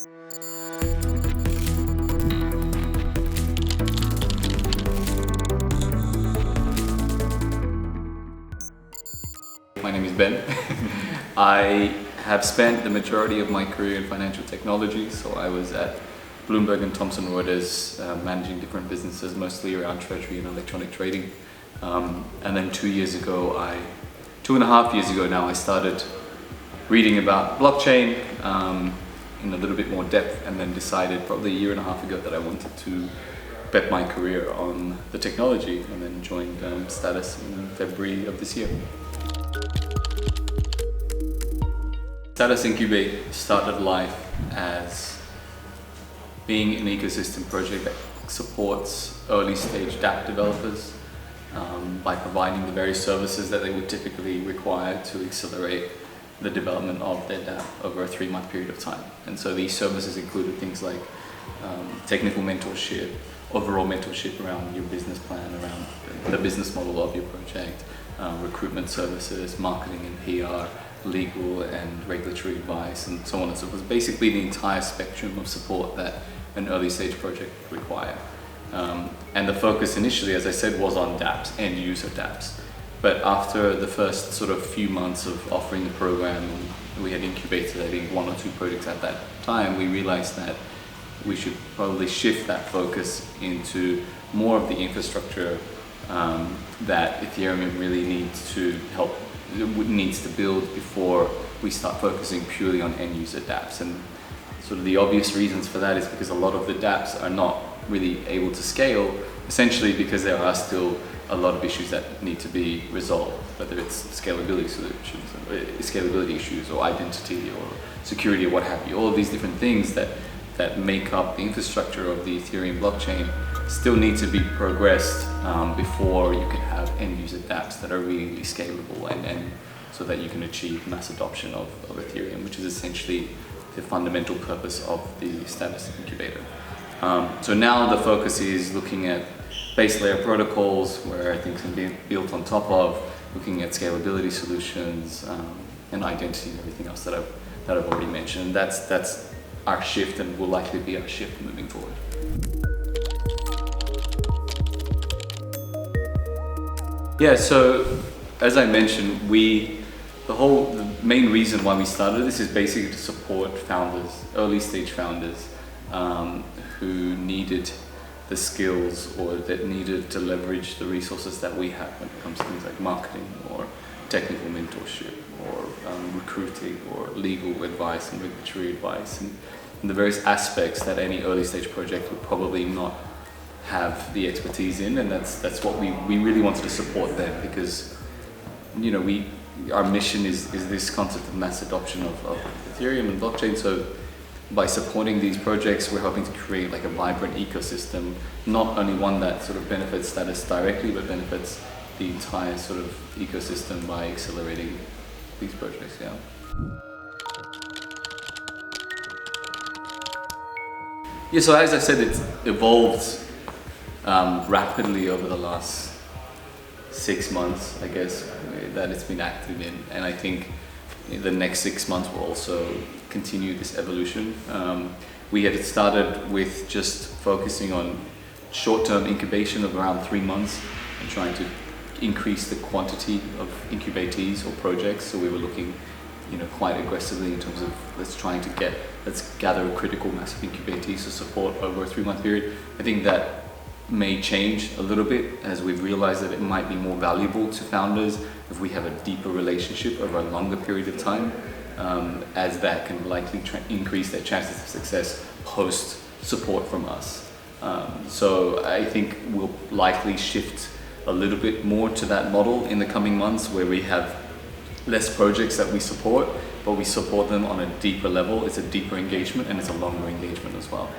My name is Ben. I have spent the majority of my career in financial technology, so I was at Bloomberg and Thomson Reuters managing different businesses, mostly around treasury and electronic trading. And then 2.5 years ago now, I started reading about blockchain in a little bit more depth, and then decided probably 1.5 years ago that I wanted to bet my career on the technology, and then joined Status in February of this year. Status Incubate started life as being an ecosystem project that supports early stage dApp developers by providing the various services that they would typically require to accelerate the development of their dApp over a 3-month period of time. And so these services included things like technical mentorship, overall mentorship around your business plan, around the business model of your project, recruitment services, marketing and PR, legal and regulatory advice, and so on and so forth. Basically the entire spectrum of support that an early stage project required. And the focus initially, as I said, was on dApps, end user dApps. But after the first sort of few months of offering the program, we had incubated I think 1 or 2 projects at that time, we realized that we should probably shift that focus into more of the infrastructure that Ethereum really needs to build before we start focusing purely on end user dApps. And sort of the obvious reasons for that is because a lot of the dApps are not really able to scale, essentially because there are still a lot of issues that need to be resolved, whether it's scalability issues or identity or security or what have you. All of these different things that make up the infrastructure of the Ethereum blockchain still need to be progressed before you can have end user dApps that are really scalable and so that you can achieve mass adoption of Ethereum, which is essentially the fundamental purpose of the Status Incubator. So now the focus is looking at base layer protocols where things can be built on top of, looking at scalability solutions and identity and everything else that I've already mentioned. That's our shift, and will likely be our shift moving forward. Yeah, so as I mentioned, the main reason why we started this is basically to support founders, early stage founders who needed the skills or that needed to leverage the resources that we have when it comes to things like marketing or technical mentorship or recruiting or legal advice and regulatory advice and the various aspects that any early stage project would probably not have the expertise in. And that's what we really wanted to support them, because our mission is this concept of mass adoption of Ethereum and blockchain. So by supporting these projects, we're hoping to create like a vibrant ecosystem, not only one that sort of benefits Status directly, but benefits the entire sort of ecosystem by accelerating these projects. Yeah. Yeah, so as I said, it's evolved rapidly over the last 6 months, I guess, that it's been active in. And I think in the next 6 months will also continue this evolution. We had started with just focusing on short-term incubation of around 3 months and trying to increase the quantity of incubatees or projects. So we were looking quite aggressively in terms of let's gather a critical mass of incubatees to support over a 3-month period. I think that may change a little bit as we've realized that it might be more valuable to founders if we have a deeper relationship over a longer period of time, as that can likely increase their chances of success post support from us. So I think we'll likely shift a little bit more to that model in the coming months, where we have less projects that we support, but we support them on a deeper level. It's a deeper engagement and it's a longer engagement as well.